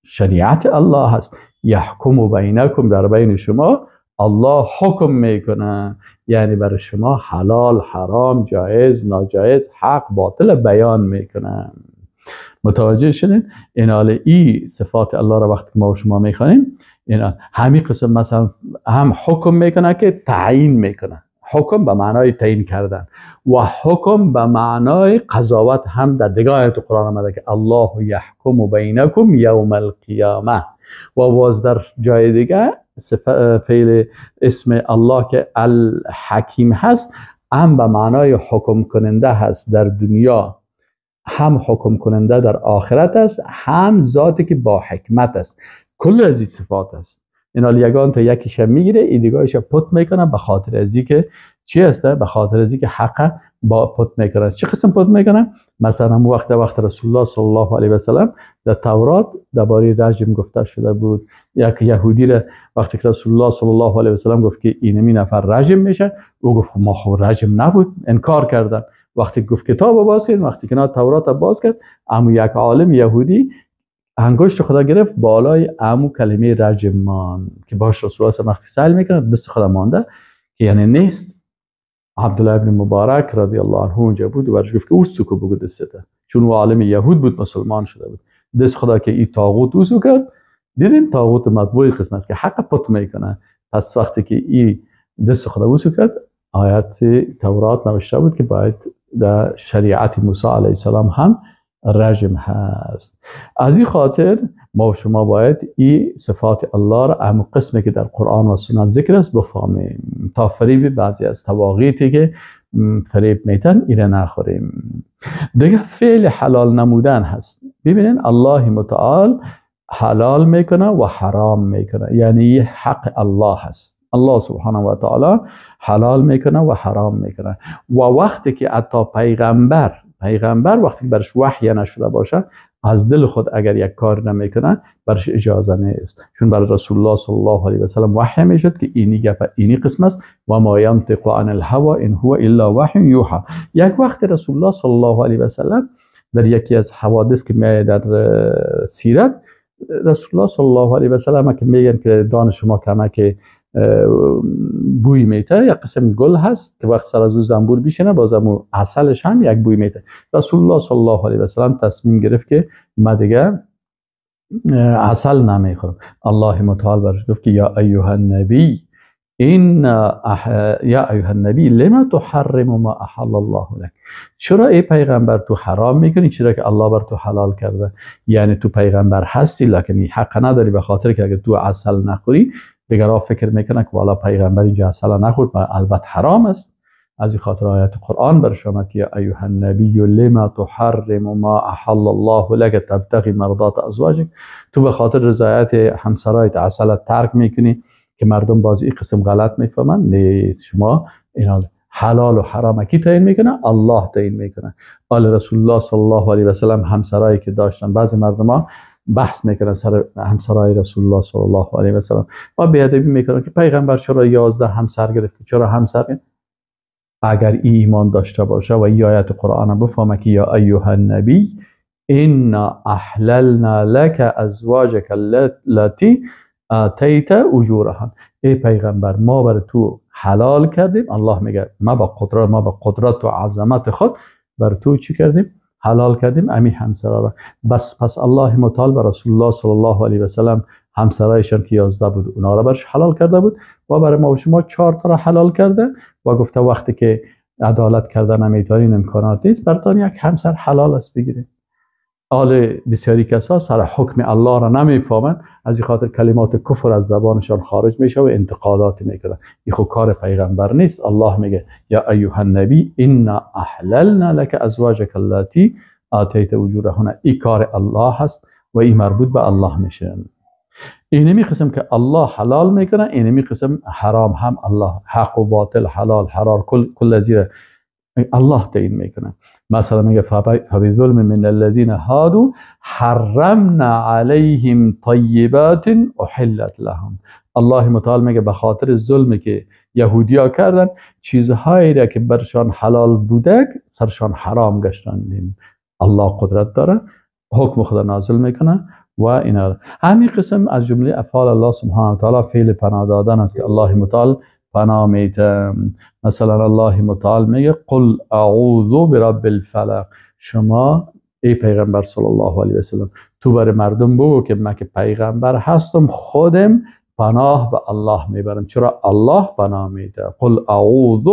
شریعت الله هست. یحکم بینکم، در بین شما الله حکم میکنه، یعنی برای شما حلال حرام جایز ناجایز حق باطل بیان میکنه. متوجه شدین؟ این صفات الله را وقتی ما و شما میخوانیم، اینا همین قسم مثلا هم حکم میکنه که تعیین میکنه، حکم به معنای تعیین کردن و حکم به معنای قضاوت هم در دیگه آیات قرآن آمده که الله یحکم بینکم یوم القیامه. و باز در جای دیگه فعل اسم الله که الحکیم هست هم به معنای حکم کننده هست در دنیا، هم حکم کننده در آخرت است، هم ذاتی که با حکمت است. کل از این صفات است. اینا یگان تا یکیش میگیره، این دیگه‌ایش پت میکنه به خاطر ازی که چی هسته؟ به خاطر ازی که حق با پت میکنه. چه قسم پت میکنه؟ مثلا وقت رسول الله صلی الله علیه و سلم در تورات درباره رجم گفته شده بود. یک یهودی را وقتی که رسول الله صلی الله علیه و سلم گفت که اینمی نفر رجم میشه، او گفت ما خب رجم نبود، انکار کردن. وقتی گفت کتاب باز کرد، وقتی که تورات باز کرد، اما یک عالم یهودی انگشت خدا گرفت بالای امو کلمه رجم مان که باش رسول الله وقتی سهل میکنه دست خدا مانده که یعنی نیست. عبدالله ابن مبارک رضی الله عنه اونجا بود و برش گفت که او سکو بگو دسته، چون او عالم یهود بود، مسلمان شده بود. دست خدا که این طاغوت او سو کرد، دیدیم طاغوت مطبوعی قسم است که حق پت میکنه. پس وقتی که این دست خدا او سو کرد، آیت تورات نوشته بود که باید در شریعت موسی علیه السلام هم رجم هست. از این خاطر ما و شما باید این صفات الله را اهم قسمی که در قرآن و سنت ذکر است بفهمیم تا فریب بعضی از طواغیتی که فریب میتن ایره نخوریم. دیگه فعل حلال نمودن هست. ببینین الله متعال حلال میکنه و حرام میکنه، یعنی حق الله هست. الله سبحانه و تعالی حلال میکنه و حرام میکنه. و وقتی که حتی پیغمبر وقتی برش وحی نشده باشه، از دل خود اگر یک کار نمیکنه برش اجازه نیست، چون برای رسول الله صلی الله علیه و سلم وحی میشد که اینی قسم است و ما ینطق عن الهوى ان هو الا وحی یوحى. یک وقت رسول الله صلی الله علیه و سلم در یکی از حوادث که میاد در سیرت، رسول الله صلی الله علیه و سلم که میگن که دان شما کمه که بوی میته، یک قسم گل هست که وقت سر از او زنبور بیشنه، بازم عسلش هم یک بوی میته. رسول الله صلی الله علیه و سلم تصمیم گرفت که ما دیگه عسل نمیخورم. الله متعال برش گفت که یا ایها النبی لما تحرم ما احل الله لك. چرا ای پیغمبر تو حرام میکنی چرا که الله بر تو حلال کرده؟ یعنی تو پیغمبر هستی لکن حق نداری، به خاطر که اگر تو عسل نخوری دیگرها فکر میکنن که والا پیغمبر اینجا عسل نخورد و البته حرام است. از این خاطر آیات قرآن برش آمد که ایها النبی لما تحرم ما احل الله لك تبتغي مرضات ازواجك. تو به خاطر رضایت همسرایت عسل ترک میکنی که مردم باز این قسم غلط میفهمن. نه، شما این حلال و حرام کی تعیین میکنه؟ الله تعیین میکنه. آل رسول الله صلی الله علیه و سلم همسرایی که داشتن، بعضی مردم بحث میکنن سر همسرای رسول الله صلی الله علیه و سلم و بیادبی میکنن که پیغمبر چرا 11 همسر گرفت، چرا همسر گرفت؟ اگر ایمان داشته باشه و این آیت قرآن بفهمه که یا ایها النبی انا احللنا لك ازواجك التي آتیت اجورهن. ای پیغمبر ما بر تو حلال کردیم. الله میگه ما با قدرت و عظمت خود بر تو چی کردیم؟ حلال کردیم امی همسرا را. پس الله متعال بر رسول الله صلی الله علیه و سلم همسرایشان که 11 بود اونا را برش حلال کرده بود و برای ما و شما 4 تا را حلال کرده و گفته وقتی که عدالت کرده نمیتونین امکانات نیست براتون یک همسر حلال است بگیرید. حال بسیاری کسا سر حکم الله را نمیفهمند، از این خاطر کلمات کفر از زبانشان خارج میشه و انتقادات میکنن. این خود کار پیغمبر نیست. الله میگه یا ایها النبی انا احللنا لك ازواجك اللاتی آتیت اجورهن. این کار الله هست و این مربوط به الله میشه. اینمی قسم که الله حلال میکنه، اینمی قسم حرام هم الله، حق و باطل، حلال حرام کل زیر الله تعیین میکنه. مثلا میگه فبظلم من الذين هادوا حرمنا عليهم طیبات احلت لهم. الله متعال میگه به خاطر ظلمی که یهودیا کردن چیزهایی را که برشان حلال بوده سرشان حرام گشتند. الله قدرت داره، حکم خدا نازل میکنه و اینا. همین قسم از جمله افعال الله سبحانه و تعالی فعل پناه دادن است که الله متعال پناه میده. مثلا الله متعال میگه قل اعوذ برب الفلق. شما ای پیغمبر صلی الله علیه و سلم تو برای مردم بگو که من که پیغمبر هستم خودم پناه به الله میبرم. چرا الله پناه میده؟ قل اعوذ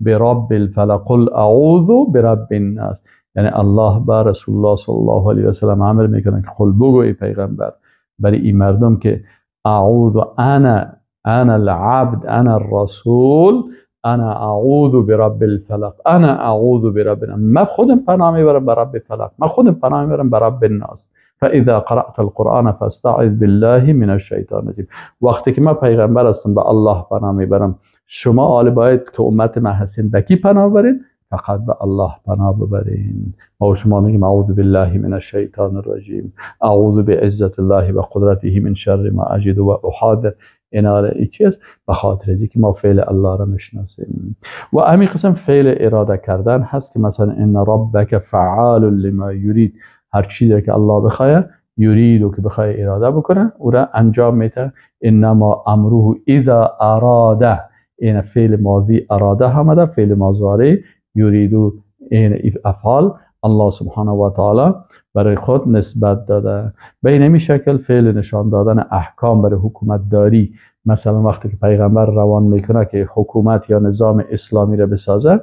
برب الفلق، قل اعوذ برب الناس. یعنی الله با رسول الله صلی الله علیه و سلم امر میکنه که قل بگو ای پیغمبر برای این مردم که اعوذ انا العبد انا الرسول انا اعوذ برب الفلق انا اعوذ برب الناس. من خودم پناه میبرم به رب فلق، من خودم پناه میبرم به رب الناس. فاذا قرأت القرآن فاستعذ بالله من الشیطان الرجیم. وقتی که من پیغمبر هستم به الله پناه میبرم، شما آل باید که امت من هستین به کی پناه برین؟ فقط به الله پناه ببرین. ما و شما میگیم اعوذ بالله من الشیطان الرجیم، اعوذ بعزت الله و قدرته من شر ما اجد و احاذر. این چیز به خاطر اینکه ما فعل الله را میشناسیم. و همین قسم فعل اراده کردن هست که مثلا ان ربک فعال لما یرید. هر چیزی که الله بخواد یرید و که بخواد اراده بکنه او را انجام میده. انما امره اذا اراده. این فعل ماضی اراده همه، فعل مضارع یریدو. این افعال الله سبحانه و تعالی برای خود نسبت داده. به این شکل فعل نشان دادن احکام برای حکومت داری. مثلا وقتی که پیغمبر روان میکنه که حکومت یا نظام اسلامی را بسازه،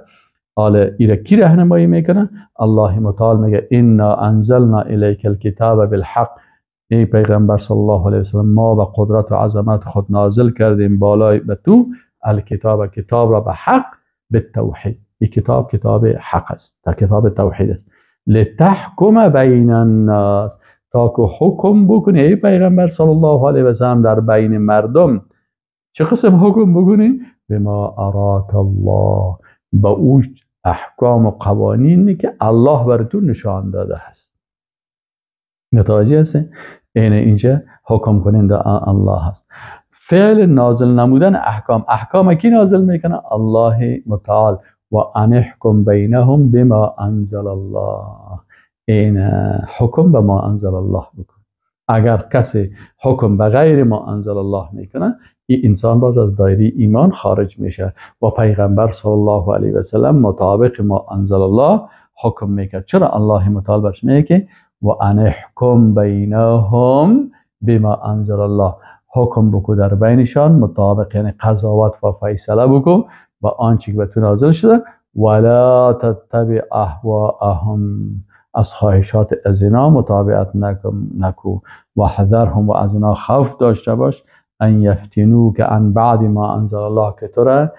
حالا ایره کی راهنمایی میکنه؟ الله متعال میگه انا انزلنا الیک الکتاب بالحق. ای پیغمبر صلی الله علیه وسلم ما به قدرت و عظمت خود نازل کردیم بالای به تو الکتاب، کتاب را به حق بالتوحید. این کتاب حق است، کتاب توحید است. لتحکم بین الناس، تا که حکم بکنی ای پیغمبر صلی الله علیه و سلم در بین مردم. چه قسم حکم بکنی؟ بما اراک الله، با او احکام و قوانینی که الله بر تو نشان داده است. متوجه هستی؟ اینجا حکم کننده الله هست. فعل نازل نمودن احکام کی نازل میکنه؟ الله متعال. و ان احکم بینهم بما انزل الله. این حکم به ما انزل الله بکن. اگر کسی حکم به غیر ما انزل الله میکنه، این انسان باز از دایره ایمان خارج میشه و پیغمبر صلی الله علیه و سلم مطابق ما انزل الله حکم میکرد. چرا الله متعال برش میگه که و ان احکم بینهم بما انزل الله، حکم بکو در بینشان مطابق، یعنی قضاوت و فیصله بکو با آنچه که به تو نازل شده. ولا تتبع اهواءهم، از خواهشات از اینا مطابقت نکو. و حذرهم، و از اینا خوف داشته باش. ان یفتنوک عن بعد ما انزل الله، که تو را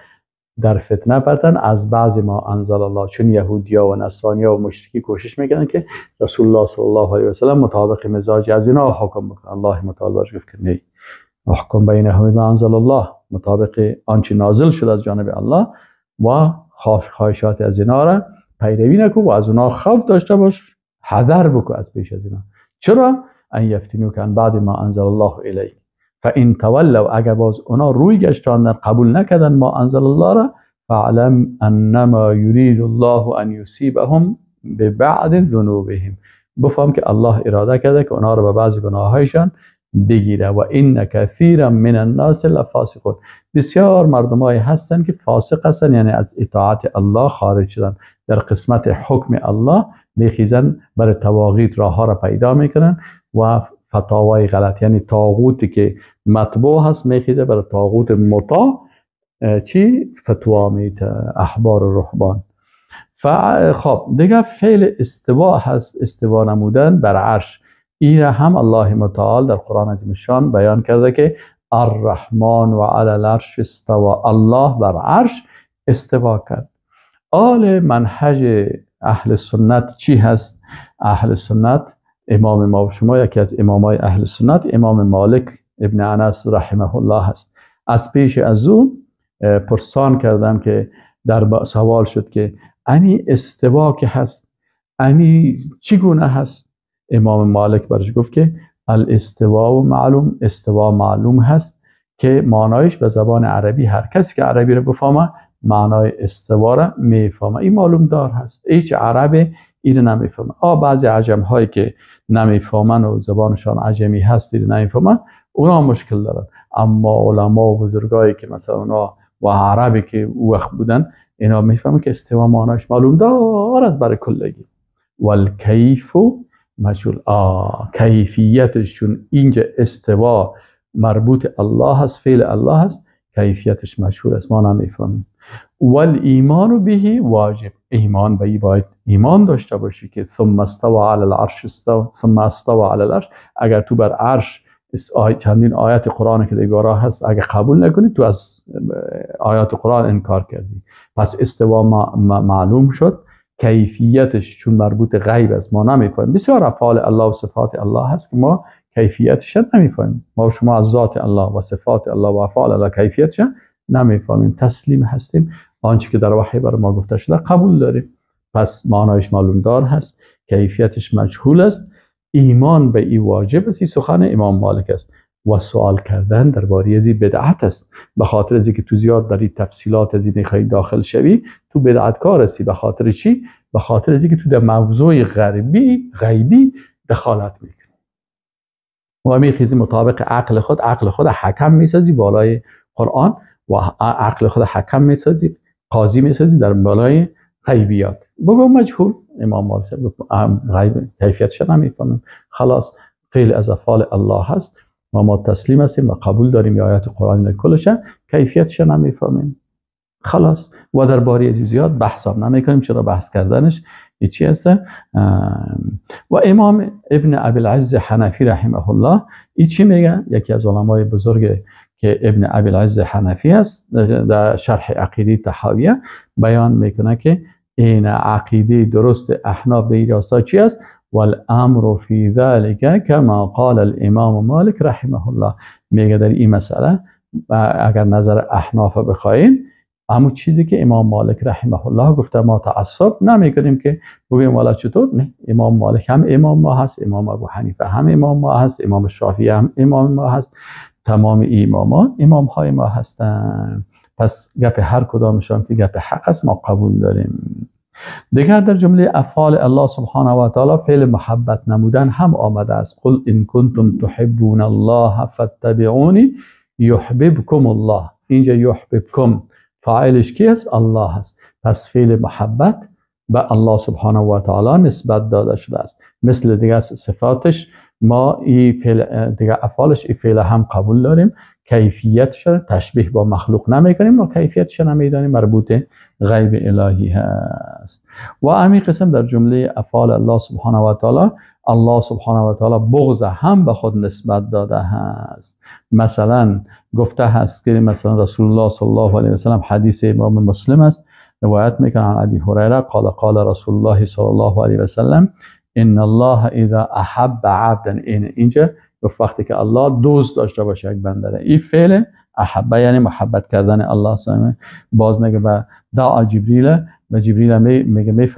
در فتنه پرتن از بعض ما انزل الله. چون یهودیا و نصرانیا و مشرکی کوشش میکنن که رسول الله صلی الله علیه و سلم مطابق مزاج از اینا حکم بکنه. الله متعال برش گفت که نه، احکم بینهم بما انزل الله، مطابق آنچه نازل شده از جانب الله و خواهشات از اینا را پیروی نکن و از اونا خوف داشته باش، حذر بکن از پیش از اینا. چرا؟ ان یفتنوک عن بعد ما انزل الله الیک فان تولوا، اگر باز اونا روی گشتاندن قبول نکردن ما انزل الله را، فاعلم انما یرید الله ان یصیبهم ببعض ذنوبهم، بفهم که الله اراده کرده که اونا رو به بعض گناهایشان بگیره. و ان کثیرا من الناس لفاسقون، بسیار مردمایی هستند که فاسق هستند، یعنی از اطاعت الله خارج شدن، در قسمت حکم الله میخیزن، برای تواغیت راه ها را پیدا میکنن و فتاوای غلط، یعنی طاغوتی که مطبوع هست میخیزه برای طاغوت مطاع چی؟ فتوا میده احبار و رهبان. خب دیگه فعل استوا هست، استوا نمودن بر عرش. این هم الله متعال در قرآن عظیم شان بیان کرده که الرحمن و علی العرش استوا، الله بر عرش استوا کرد. آل منهج اهل سنت چی هست؟ اهل سنت، امام ما و شما یکی از امامای اهل سنت امام مالک ابن انس رحمه الله هست. از پیش از اون پرسان کردم که در سوال شد که انی استوا که هست انی چگونه هست؟ امام مالک برش گفت که الاستوا و معلوم، استوا معلوم هست که معنایش به زبان عربی هر کسی که عربی رو بفهمه معنای استوا را میفهمه، این معلوم دار هست، هیچ عربی این نمیفهمه. بعضی عجم هایی که نمیفهمن و زبانشان عجمی هست این نمیفهمن، اونا مشکل دارن. اما علما و بزرگایی که مثلا اونا و عربی که او وقت بودن اینا میفهمن که استوا معناش معلوم دار از برای کلگی. والکیف مجهول، کیفیتش، چون اینجا استوا مربوط الله هست، فعل الله هست، کیفیتش مجهول است، ما نمیفهمیم. والایمان به واجب، ایمان به باید ایمان داشته باشی که ثم استوى علی العرش ثم استوى علی العرش. اگر تو بر عرش چندین آیات قرآن که دیگه هست اگر قبول نکنی تو از آیات قرآن انکار کردی. پس استوا معلوم شد، کیفیتش چون مربوط غیب است ما نمیفهمیم. بسیار افعال الله و صفات الله هست که ما کیفیتش نمیفهمیم. ما شما از ذات الله و صفات الله و افعال الله کیفیتش نمیفهمیم، تسلیم هستیم، آنچه که در وحی بر ما گفته شده قبول داریم. پس معنایش معلوم دار هست، کیفیتش مجهول است، ایمان به این واجب است. این سخن امام مالک است. و سوال کردن درباره ازی بدعت است. به خاطر ازی که تو زیاد در این تفصیلات ازی میخوای داخل شوی تو بدعتکار هستی. به خاطر چی؟ به خاطر ازی که تو در موضوع غیبی دخالت میکنی و میخیزی مطابق عقل خود حکم میسازی بالای قرآن و عقل خود حکم میسازی، قاضی میسازی در بالای غیبیات. بگو مجهول، امام مالک غیب کیفیتش نمیفهمیم. خلاص فعل از افعال الله هست و ما تسلیم هستیم و قبول داریم آیات قرآن کلش، کیفیتش نمیفهمیم. خلاص و درباره زیاد بحث هم نمیکنیم، چرا بحث کردنش چی هست. و امام ابن ابی العز حنفی رحمه الله ای چی میگه؟ یکی از علمای بزرگ که ابن ابی العز حنفی هست در شرح عقیده طحاویه بیان میکنه که این عقیده درست احناف به این راستا چی است؟ والامر فی ذلك کما قال الامام مالک رحمه الله. میگه در این مسئله اگر نظر احناف بخواین، همون چیزی که امام مالک رحمه الله گفته ما تعصب نمیکنیم که بگیم والا چطور. نه، امام مالک هم امام ما هست، امام ابو حنیفه هم امام ما هست، امام شافعی هم امام ما هست، تمام امام های ما هستن. پس گپ هر کدامشان که گپ حق است ما قبول داریم. دیگر در جمله افعال الله سبحانه و تعالی فعل محبت نمودن هم آمده است. قل ان کنتم تحبون الله فاتبعونی یحببکم الله. اینجا یحببکم فاعلش کی است؟ الله است. پس فعل محبت به الله سبحانه و تعالی نسبت داده شده است. مثل دیگر صفاتش ما این فعل دیگر افعالش این فعل هم قبول داریم، کیفیتش تشبیه با مخلوق نمیکنیم و کیفیتش نمیدانیم، مربوط غیب الهی هست. و همین قسم در جمله افعال الله سبحانه و تعالی، الله سبحانه و تعالی بغض هم به خود نسبت داده هست. مثلا گفته هست که مثلا رسول الله صلی الله علیه و سلم، حدیث امام مسلم است، روایت میکنه عن ابی هریره قال رسول الله صلی الله علیه و سلم ان الله اذا احب عبدا، اینجا گفت وقتی که الله دوست داشته باشه یک بنده را، این فعل احبه یعنی محبت کردن الله سبحانه. باز میگه و دعا جبریل، و جبریل میگه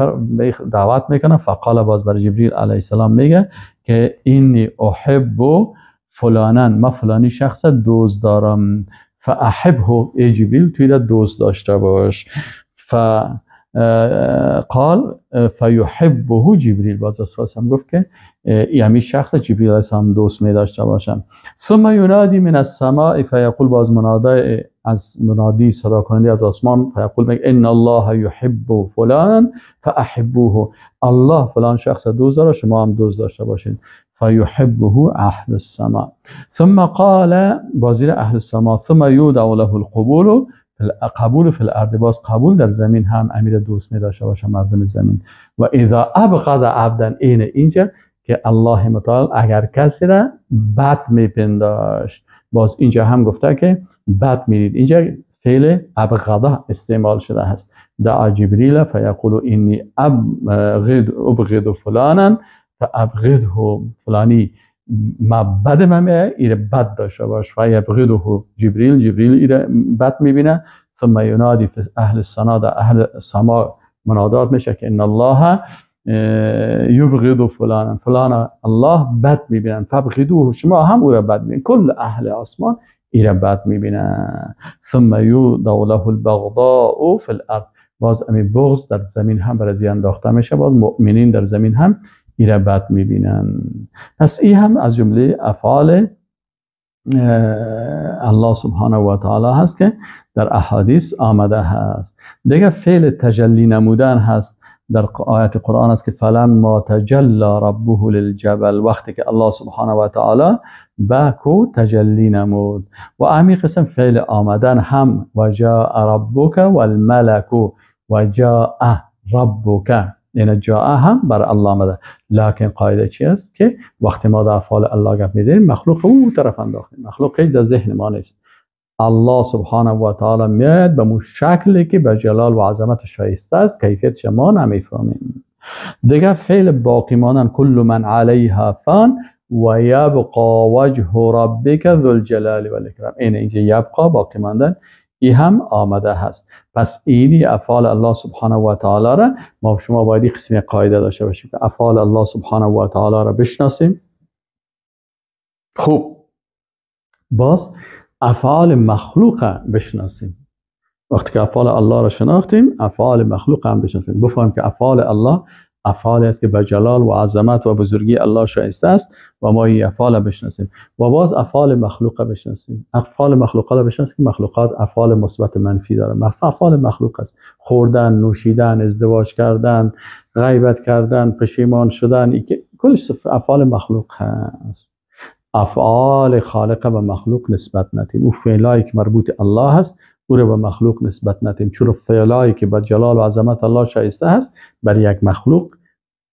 دعوت میکنه، فقال باز بر جبریل علیه السلام میگه که اینی احب فلانا، ما فلانی شخص دوست دارم، فاحبه، ای جبریل توی را دوست داشته باش. قال فیحبه جبریل، باز رسول هم گفت که همین شخص جبریل علیه السلام دوست می داشته باشم. ثم ینادی من السماء فیقول، باز منادی صدا کننده از آسمان فیقول میگه ان الله یحب فلانا فاحبوه، الله فلان شخص دوست داره شما هم دوست داشته باشین. فیحبه اهل السماء. ثم قال، بازیر اهل السماء، ثم یودع له القبول فی الارض، باز قبول در زمین هم امیر دوست می داشته باشه مردم زمین. و اذا ابغض عبدا، اینجا که الله متعال اگر کسی را بد میپنداشت، باز اینجا هم گفته که بد میدید، اینجا فعل ابغضه استعمال شده هست. دعا جبریل فیقول اینی ابغض فلانا فابغضه، فلانی ما بد ممه ایره بد داشته باش. فیبغضه جبریل ایره بد میبینه. ثم ینادی فی اهل السنا، اهل سما منادات میشه که ان الله یبغض فلانا الله بد میبینن، فابغضوه شما هم او را بد میبینن، کل اهل آسمان ایره بد میبینن. ثم یودع له البغضاء فی الارض، باز امی بغض در زمین هم برای انداخته میشه، باز مؤمنین در زمین هم ایره بد میبینن. پس این هم از جمله افعال الله سبحانه و تعالی هست که در احادیث آمده هست. دیگه فعل تجلی نمودن هست، در آیت قرآن است که فلما تجلی ربه للجبل، وقتی که الله سبحانه و تعالی به کو تجلی نمود. و همین قسم فعل آمدن هم و جاء ربک والملک و جاء ربک، یعنی جاء هم بر الله آمده. لکن قاعده چی است که وقتی ما در افعال الله گپ میزنیم مخلوق او طرف انداختیم، مخلوق در ذهن ما نیست. الله سبحانه و تعالی میاد به شکلی که به جلال و عظمت شایسته است، کیفیت ما نمیفهمیم. دیگه فعل باقی مانن کل من علیها فان و یبقى وجه ربک ذو الجلال و الاکرام، اینجا یبقى باقی ماندن این هم آمده هست. پس اینی افعال الله سبحانه و تعالی را ما شما باید قسمی قاعده داشته باشیم که افعال الله سبحانه و تعالی را بشناسیم. خوب، باز افعال مخلوق بشناسیم. وقتی که افعال الله را شناختیم افعال مخلوق هم بشناسیم، بفهمیم که افعال الله افعالی است که به جلال و عظمت و بزرگی الله شایسته است و ما این افعال بشناسیم. و باز افعال مخلوق بشناسیم. افعال مخلوقات را بشناسیم که مخلوقات افعال مثبت منفی داره. افعال مخلوق است خوردن، نوشیدن، ازدواج کردن، غیبت کردن، پشیمان شدن، کلش افعال مخلوق هست. افعال خالق به مخلوق نسبت ندیم. او فعلایی که مربوط الله هست او را به مخلوق نسبت ندیم، چون فعلایی که به جلال و عظمت الله شایسته هست بر یک مخلوق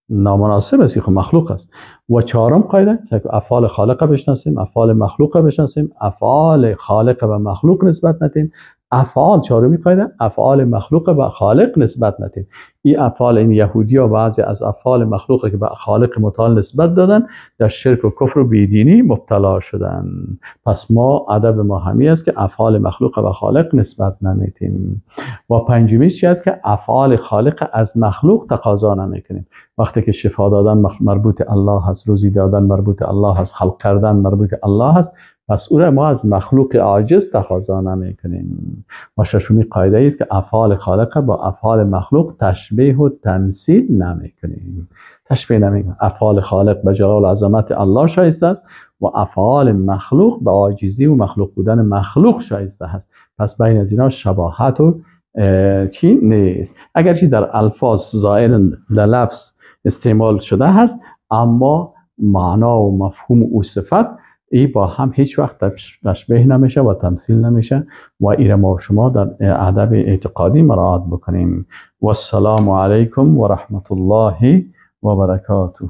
نامناسب است، خب مخلوق است. و چهارم قاعده که افعال خالق بشناسیم، افعال مخلوق بشناسیم، افعال خالق به مخلوق نسبت ندیم. افعال چهارمی قاعده افعال مخلوق به خالق نسبت ندیم. این افعال این یهودی‌ها بعضی از افعال مخلوق که به خالق متعال نسبت دادن در شرک و کفر و بیدینی مبتلا شدن. پس ما ادب ما همی است که افعال مخلوق به خالق نسبت نمیدیم. و پنجمی چی است که افعال خالق از مخلوق تقاضا نمیکنیم. وقتی که شفا دادن مربوط الله هست، روزی دادن مربوط الله هست، خلق کردن مربوط الله هست، پس او را ما از مخلوق عاجز تقاضا نمیکنیم. و ششمی قاعده است که افعال خالق با افعال مخلوق تشبیه و تمثیل نمیکنیم. تشبیه نمیکنیم. افعال خالق به جلال و عظمت الله شایسته است و افعال مخلوق به عاجزی و مخلوق بودن مخلوق شایسته است. پس بین از اینا شباهت و چی نیست. اگرچه در الفاظ ظاهر در لفظ استعمال شده هست، اما معنا و مفهوم و صفت این با هم هیچ وقت تشبیه نمیشه و تمثیل نمیشه و این ما شما در ادب اعتقادی مراعات بکنیم. و السلام علیکم و رحمت الله و برکاته.